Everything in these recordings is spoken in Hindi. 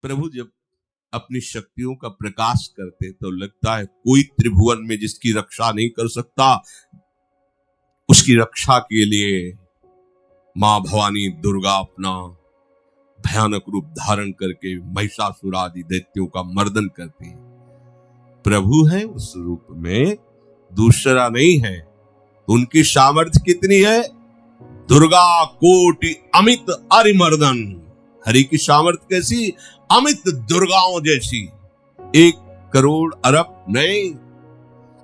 प्रभु जब अपनी शक्तियों का प्रकाश करते तो लगता है कोई त्रिभुवन में जिसकी रक्षा नहीं कर सकता। उसकी रक्षा के लिए मां भवानी दुर्गा अपना भयानक रूप धारण करके महिषासुर आदि दैत्यों का मर्दन करती है। प्रभु है उस रूप में, दूसरा नहीं है। तो उनकी सामर्थ्य कितनी है? दुर्गा कोटि अमित अरिमर्दन। हरि की सामर्थ्य कैसी? अमित दुर्गाओं जैसी। 1 करोड़ अरब नहीं,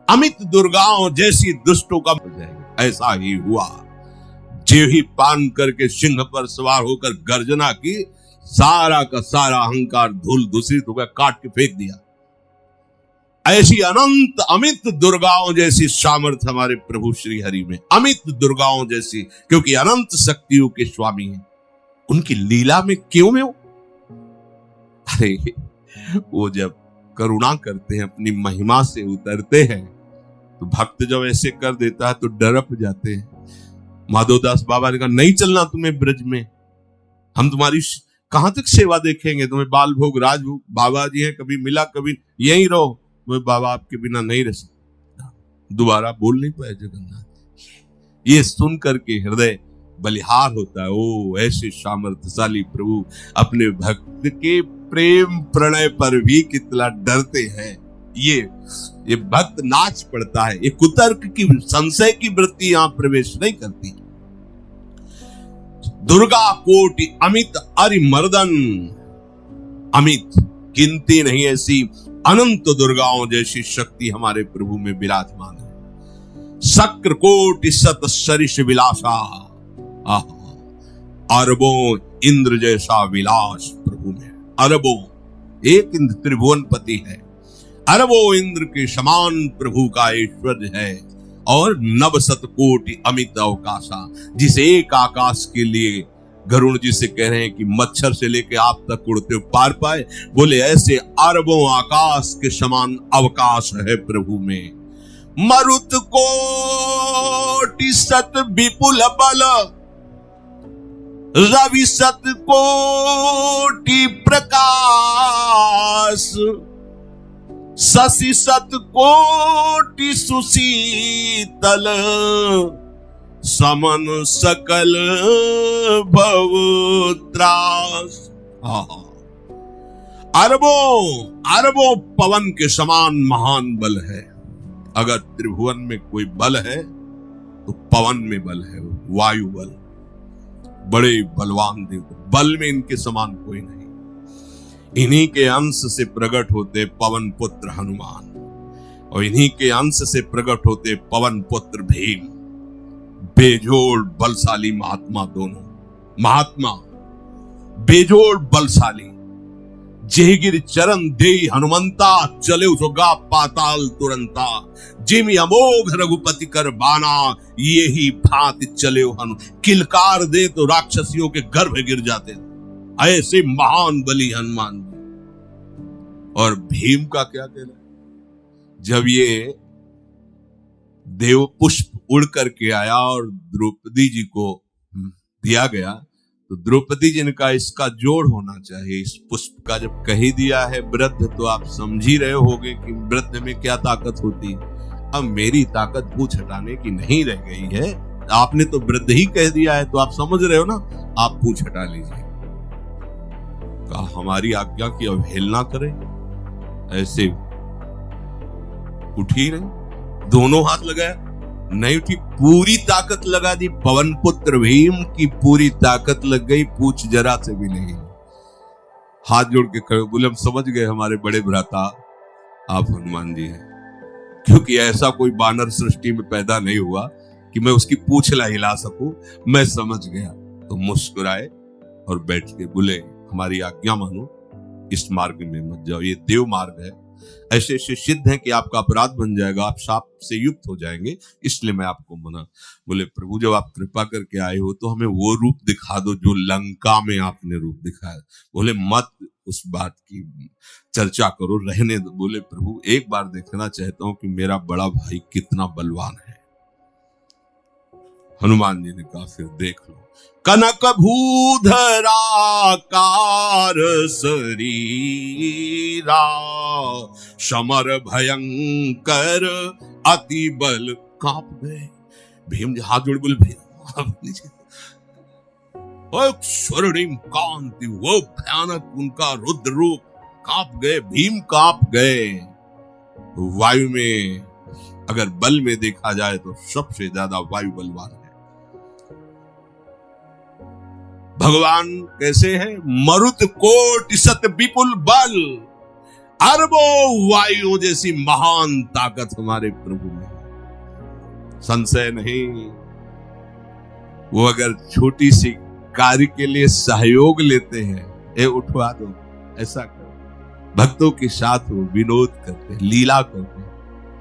अमित दुर्गाओं जैसी दुष्टों का हो जाएगा। ऐसा ही हुआ। जे ही पान करके सिंह पर सवार होकर गर्जना की, सारा का सारा अहंकार धूल दूषित हो गया, काट के फेंक दिया। ऐसी अनंत अमित दुर्गाओं जैसी सामर्थ्य हमारे प्रभु श्री हरि में, अमित दुर्गाओं जैसी, क्योंकि अनंत शक्तियों के स्वामी हैं। उनकी लीला में क्यों में हो? अरे वो जब करुणा करते हैं, अपनी महिमा से उतरते हैं, तो भक्त जब ऐसे कर देता है तो डरप जाते हैं। माधवदास बाबा ने कहा नहीं चलना तुम्हें ब्रज में, हम तुम्हारी कहां तक सेवा देखेंगे, तुम्हें बाल भोग राजभोग, बाबा जी हैं, कभी मिला कभी यहीं रहो। वो बाबा आपके बिना नहीं रह सकता। दोबारा बोल नहीं पाए जगन्नाथ। ये सुन करके हृदय बलिहार होता है। ओ ऐसे सामर्थ्यशाली प्रभु अपने भक्त के प्रेम प्रणय पर भी कितना डरते हैं। ये भक्त नाच पड़ता है। ये कुतर्क की संशय की वृत्ति यहां प्रवेश नहीं करती। दुर्गा कोटि अमित अरिमर्दन, अमित गिनती नहीं ऐसी अनंत दुर्गाओं जैसी शक्ति हमारे प्रभु में विराजमान है। शक्र कोटि सत सरिष विलासा, अरबों इंद्र जैसा विलास प्रभु में। अरबों, एक इंद्र त्रिभुवनपति है, अरबों इंद्र के समान प्रभु का ऐश्वर्य है। और नव शत कोटि अमित अवकाशा, जिस एक आकाश के लिए गरुड़ जी से कह रहे हैं कि मच्छर से लेके आप तक उड़ते हो पार पाए, बोले ऐसे अरबों आकाश के समान अवकाश है प्रभु में। मरुत कोटि सत विपुल बल, रवि सत कोटि प्रकाश, शशि सत कोटि सुशीतल, समन सकल भव त्रास। अरबों पवन के समान महान बल है। अगर त्रिभुवन में कोई बल है तो पवन में बल है, वायु बल। बड़े बलवान देव, बल में इनके समान कोई नहीं। इन्हीं के अंश से प्रकट होते पवन पुत्र हनुमान, और इन्हीं के अंश से प्रकट होते पवन पुत्र भीम। बेजोड़ बलशाली महात्मा, दोनों महात्मा बेजोड़ बलशाली। जेगिर चरण दे हनुमंता, चले उसगा पाताल तुरंता। जिम अमोघ रघुपति कर बाना, ये ही भांति चले हनु। किलकार दे तो राक्षसियों के गर्भ गिर जाते थे। ऐसे महान बली हनुमान। और भीम का क्या कहना? जब ये देव पुष्प उड़ करके आया और द्रौपदी जी को दिया गया, तो द्रौपदी जी ने कहा इसका जोड़ होना चाहिए। इस पुष्प का जब कही दिया है वृद्ध, तो आप समझ ही रहे होगे कि वृद्ध में क्या ताकत होती है। अब मेरी ताकत पूछ हटाने की नहीं रह गई है। आपने तो वृद्ध ही कह दिया है, तो आप समझ रहे हो ना, आप पूछ हटा लीजिए। कहा हमारी आज्ञा की अवहेलना करें, ऐसे उठी नहीं, दोनों हाथ लगाया, नहीं उठी, पूरी ताकत लगा दी। पवन पुत्र भीम की पूरी ताकत लग गई, पूछ जरा से भी नहीं। हाथ जोड़ के खड़े बोले हम समझ गए हमारे बड़े भ्राता आप हनुमान जी हैं, क्योंकि ऐसा कोई बानर सृष्टि में पैदा नहीं हुआ कि मैं उसकी पूछ ला हिला सकूं। मैं समझ गया। तो मुस्कुराए और बैठ के बोले हमारी आज्ञा मानो, इस मार्ग में मत जाओ, ये देव मार्ग है। ऐसे ऐसे सिद्ध है कि आपका अपराध बन जाएगा, आप शाप से युक्त हो जाएंगे, इसलिए मैं आपको मना। बोले प्रभु जब आप कृपा करके आए हो तो हमें वो रूप दिखा दो जो लंका में आपने रूप दिखाया। बोले मत उस बात की चर्चा करो, रहने दो। बोले प्रभु एक बार देखना चाहता हूं कि मेरा बड़ा भाई कितना बलवान है। हनुमान जी ने कहा फिर देख लो, कनक भूधराकार शरीरा, समर भयंकर अति बल कांप गए। भीम जी हाथ जोड़ बोले भैया स्वर्णिम कांति, वो भयानक उनका रुद्र रूप, कांप गए, भीम कांप गए। वायु में अगर बल में देखा जाए तो सबसे ज्यादा वायु बलवान है। भगवान कैसे है? मरुत कोटि सत विपुल बल, अरबों वायु जैसी महान ताकत हमारे प्रभु में, संशय नहीं। वो अगर छोटी सी कार्य के लिए सहयोग लेते हैं, ए उठवा दो, ऐसा करो, भक्तों के साथ वो विनोद करते हैं, लीला करते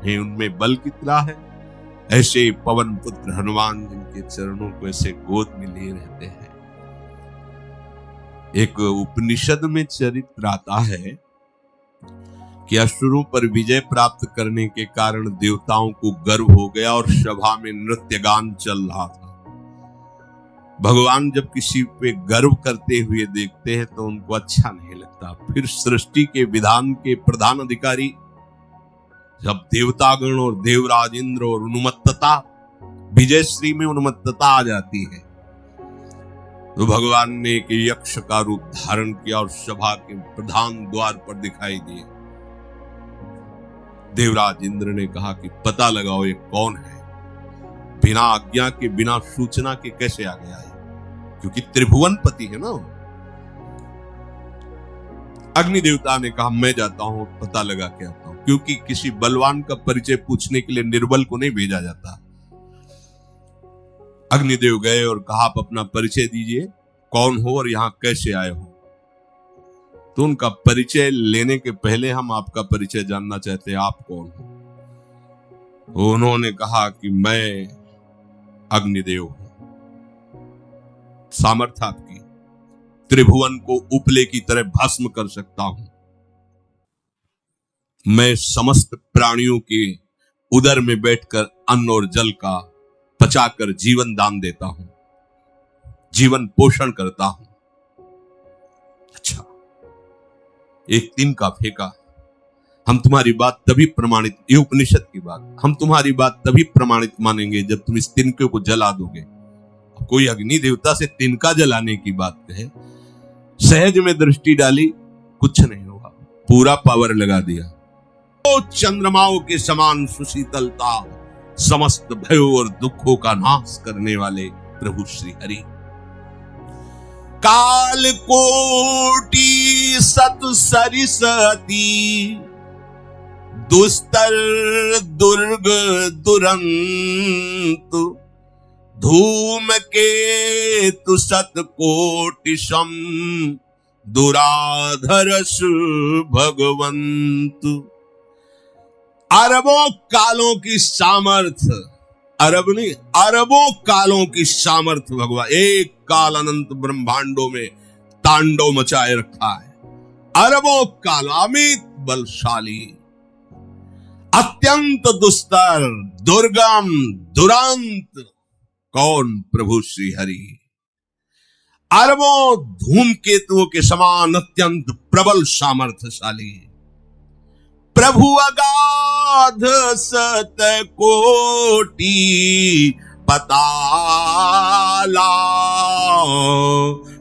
हैं, उनमें बल कितना है। ऐसे पवन पुत्र हनुमान जिनके चरणों को ऐसे गोद में लिए रहते हैं। एक उपनिषद में चरित्र आता है कि असुरों पर विजय प्राप्त करने के कारण देवताओं को गर्व हो गया और सभा में नृत्य गान चल रहा था। भगवान जब किसी पे गर्व करते हुए देखते हैं तो उनको अच्छा नहीं लगता। फिर सृष्टि के विधान के प्रधान अधिकारी जब देवतागण और देवराज इंद्र और उन्मत्तता, विजयश्री में उन्मत्तता आ जाती है, तो भगवान ने एक यक्ष का रूप धारण किया और सभा के प्रधान द्वार पर दिखाई दिए। देवराज इंद्र ने कहा कि पता लगाओ ये कौन है, बिना आज्ञा के बिना सूचना के कैसे आ गया है, क्योंकि त्रिभुवनपति है ना। अग्नि देवता ने कहा मैं जाता हूं, पता लगा के आता हूं, क्योंकि किसी बलवान का परिचय पूछने के लिए निर्बल को नहीं भेजा जाता। अग्निदेव गए और कहा आप अपना परिचय दीजिए, कौन हो और यहां कैसे आए हो। तो उनका परिचय लेने के पहले हम आपका परिचय जानना चाहते हैं, आप कौन हो। तो उन्होंने कहा कि मैं अग्निदेव हूं, सामर्थ्य आपकी, त्रिभुवन को उपले की तरह भस्म कर सकता हूं। मैं समस्त प्राणियों के उदर में बैठकर अन्न और जल का पचाकर जीवन दान देता हूं, जीवन पोषण करता हूं। अच्छा, एक तिनका फेंका, हम तुम्हारी बात तभी प्रमाणित, ये उपनिषद की बात, हम तुम्हारी बात तभी प्रमाणित मानेंगे जब तुम इस तिनके को जला दोगे। कोई अग्नि देवता से तिनका जलाने की बात कहे, सहज में दृष्टि डाली, कुछ नहीं हुआ, पूरा पावर लगा दिया। तो चंद्रमाओं के समान सुशीतलता, समस्त भयों और दुखों का नाश करने वाले प्रभु श्री हरि। काल कोटि सत सरिसती, दुस्तर दुर्ग दुरंत, धूम के तु सत कोटि सम, दुराधरस भगवंत। अरबों कालों की सामर्थ्य, अरब नहीं अरबों कालों की सामर्थ्य भगवान एक काल अनंत ब्रह्मांडों में तांडव मचाए रखा है। अरबों काल, अमित बलशाली, अत्यंत दुस्तर, दुर्गम, दुरांत, कौन? प्रभु श्री हरि। अरबों धूमकेतुओं के समान अत्यंत प्रबल सामर्थ्यशाली प्रभु, अगाध सत कोटि पताला,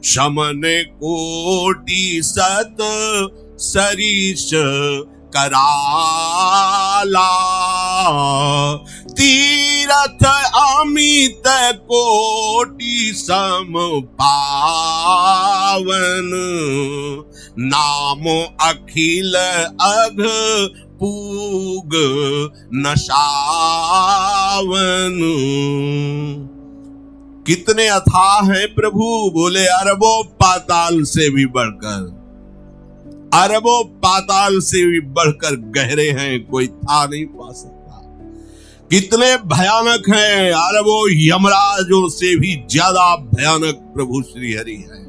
शमन कोटि सत सरिस कराला, तीरथ अमित कोटि सम पावन, नाम अखिल अघ पूग नशावन। कितने अथाह हैं प्रभु, बोले अरबों पाताल से भी बढ़कर, अरबों पाताल से भी बढ़कर गहरे हैं, कोई था नहीं पा सकता। कितने भयानक हैं, अरबों यमराजों से भी ज्यादा भयानक प्रभु श्री हरि है।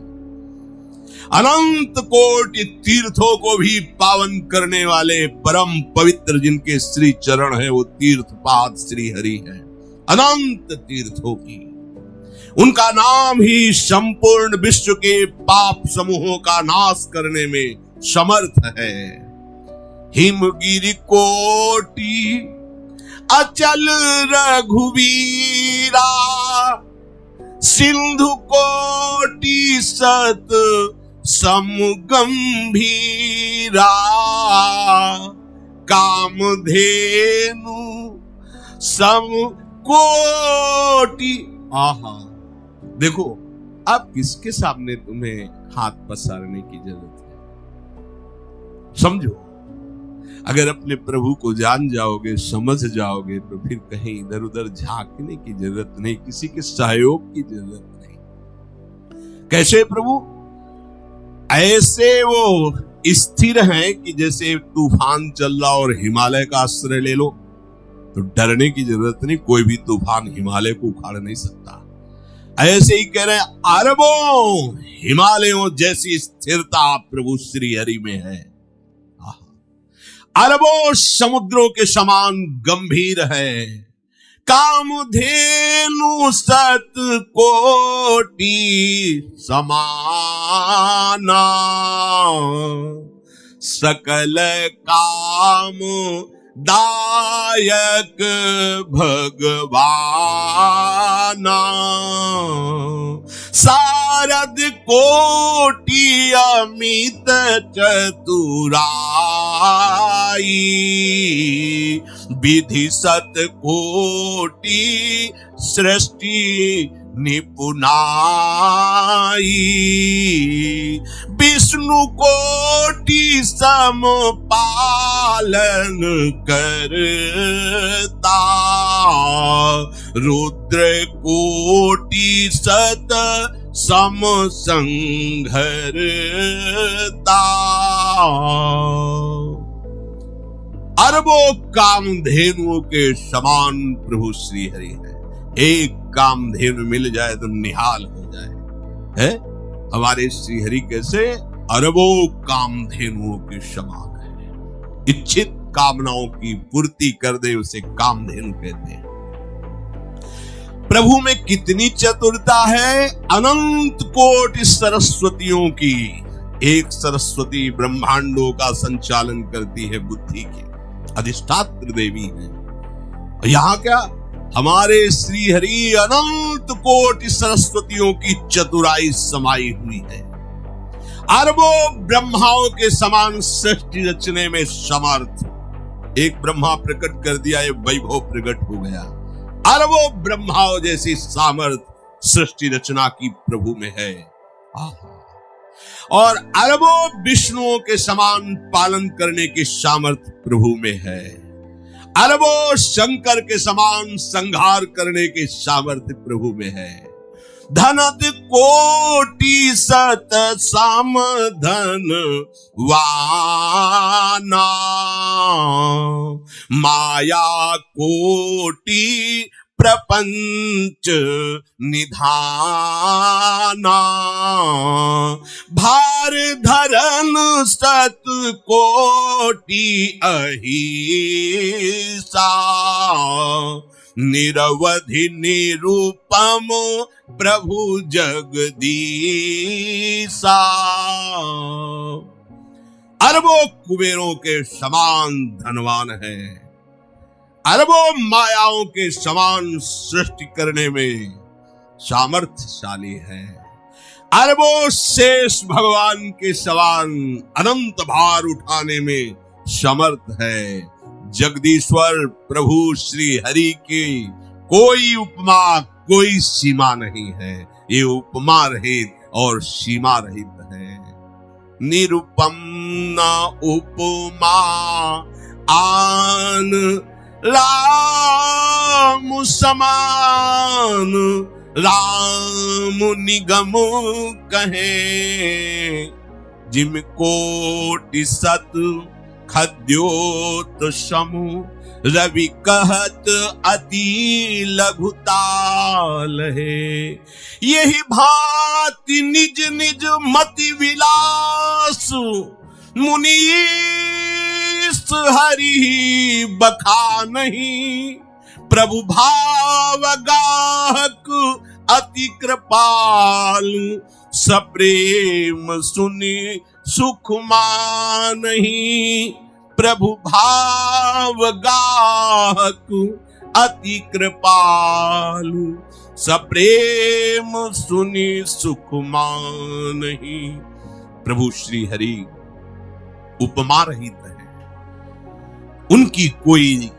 अनंत कोटि तीर्थों को भी पावन करने वाले परम पवित्र जिनके श्री चरण है, वो तीर्थपाद श्री हरि है। अनंत तीर्थों की उनका नाम ही संपूर्ण विश्व के पाप समूहों का नाश करने में समर्थ है। हिमगिरि कोटि अचल रघुवीरा, सिंधु कोटि सत समगंभीरा, कामधेनु सम कोटि। आहा, देखो अब किसके सामने तुम्हें हाथ पसारने की जरूरत है? समझो, अगर अपने प्रभु को जान जाओगे, समझ जाओगे, तो फिर कहीं इधर उधर झांकने की जरूरत नहीं, किसी के सहयोग की जरूरत नहीं। कैसे प्रभु? ऐसे वो स्थिर हैं कि जैसे तूफान चल रहा और हिमालय का आश्रय ले लो तो डरने की जरूरत नहीं, कोई भी तूफान हिमालय को उखाड़ नहीं सकता। ऐसे ही कह रहे हैं, अरबों हिमालयों जैसी स्थिरता प्रभु श्री हरि में है, अरबों समुद्रों के समान गंभीर है। कामधेनु सत कोटि समाना, सकल काम दायक भगवाना, सारद कोटि अमित चतुराई, विधि सत कोटि सृष्टि निपुनाई, विष्णु कोटि सम पालन करता, रुद्र कोटि सत सम संघरता। अरबों कामधेनुओं के समान प्रभु श्री हरि है। एक कामधेनु मिल जाए तो निहाल हो जाए है। हमारे श्री हरि कैसे? अरबों कामधेनुओं के समान है। इच्छित कामनाओं की पूर्ति कर दे उसे कामधेनु कहते हैं। प्रभु में कितनी चतुरता है, अनंत कोटि सरस्वतियों की एक सरस्वती ब्रह्मांडों का संचालन करती है, बुद्धि की अधिष्ठात्र देवी है। यहाँ क्या, हमारे श्री हरि अनंत कोटि सरस्वतियों की चतुराई समाई हुई है। अरबों ब्रह्माओं के समान सृष्टि रचने में समर्थ। एक ब्रह्मा प्रकट कर दिया, ये वैभव प्रकट हो गया। अरबों ब्रह्माओं जैसी सामर्थ सृष्टि रचना की प्रभु में है। और अरबों विष्णुओं के समान पालन करने की सामर्थ प्रभु में है। अरबों शंकर के समान संहार करने की सामर्थ्य प्रभु में है। धनद कोटि सत सामधन वाना, माया कोटि प्रपंच निधाना, भार धरन सत कोटि अहिसा, निरवधि निरूपम प्रभु जगदीसा। अरबों कुबेरों के समान धनवान है। अरबों मायाओं के समान सृष्टि करने में सामर्थ्यशाली है। अरबों शेष भगवान के समान अनंत भार उठाने में समर्थ है। जगदीश्वर प्रभु श्री हरि की कोई उपमा, कोई सीमा नहीं है। ये उपमा रहित और सीमा रहित है। निरुपम न उपमा आन राम समान, राम निगम कहे, जिम कोटि सत खद्योत समु, रवि कहत अति लघुताल है। यही भांति निज निज मति विलास, मुनीस हरि बखा नहीं, प्रभु भाव गाहक अति कृपालु, सप्रेम सुनि सुख मानहि। प्रभु भाव गाहक अति कृपालु, सप्रेम सुनि सुख मानहि। प्रभु श्री हरि उपमा रहित है, उनकी कोई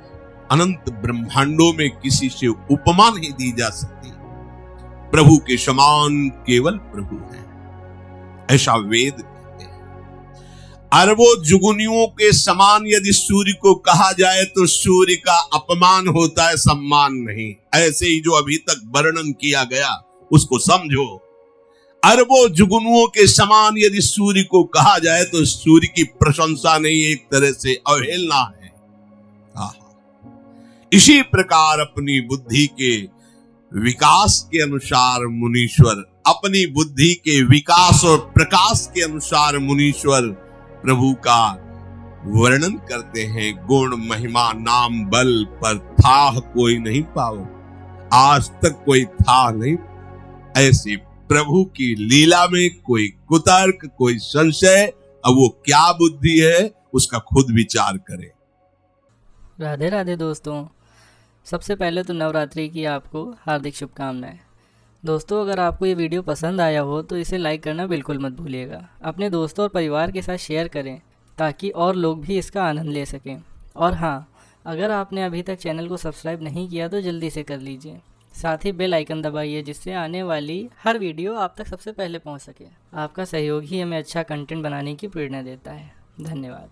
अनंत ब्रह्मांडों में किसी से उपमा नहीं दी जा सकती। प्रभु के समान केवल प्रभु है, ऐसा वेद कहते हैं। अरबों जुगुनियों के समान यदि सूर्य को कहा जाए तो सूर्य का अपमान होता है, सम्मान नहीं। ऐसे ही जो अभी तक वर्णन किया गया उसको समझो। अरबों जुगनुओं के समान यदि सूर्य को कहा जाए तो सूर्य की प्रशंसा नहीं, एक तरह से अवहेलना है। इसी प्रकार अपनी बुद्धि के विकास के अनुसार मुनीश्वर, अपनी बुद्धि के विकास और प्रकाश के अनुसार मुनीश्वर प्रभु का वर्णन करते हैं। गुण महिमा नाम बल पर था कोई नहीं पाओ, आज तक कोई था नहीं। ऐसे प्रभु की लीला में कोई कुतर्क, कोई संशय, अब वो क्या बुद्धि है उसका खुद विचार करें। राधे राधे दोस्तों, सबसे पहले तो नवरात्रि की आपको हार्दिक शुभकामनाएं। दोस्तों, अगर आपको ये वीडियो पसंद आया हो तो इसे लाइक करना बिल्कुल मत भूलिएगा। अपने दोस्तों और परिवार के साथ शेयर करें ताकि और लोग भी इसका आनंद ले सकें। और हाँ, अगर आपने अभी तक चैनल को सब्सक्राइब नहीं किया तो जल्दी से कर लीजिए। साथ ही बेल आइकन दबाइए जिससे आने वाली हर वीडियो आप तक सबसे पहले पहुँच सके। आपका सहयोग ही हमें अच्छा कंटेंट बनाने की प्रेरणा देता है। धन्यवाद।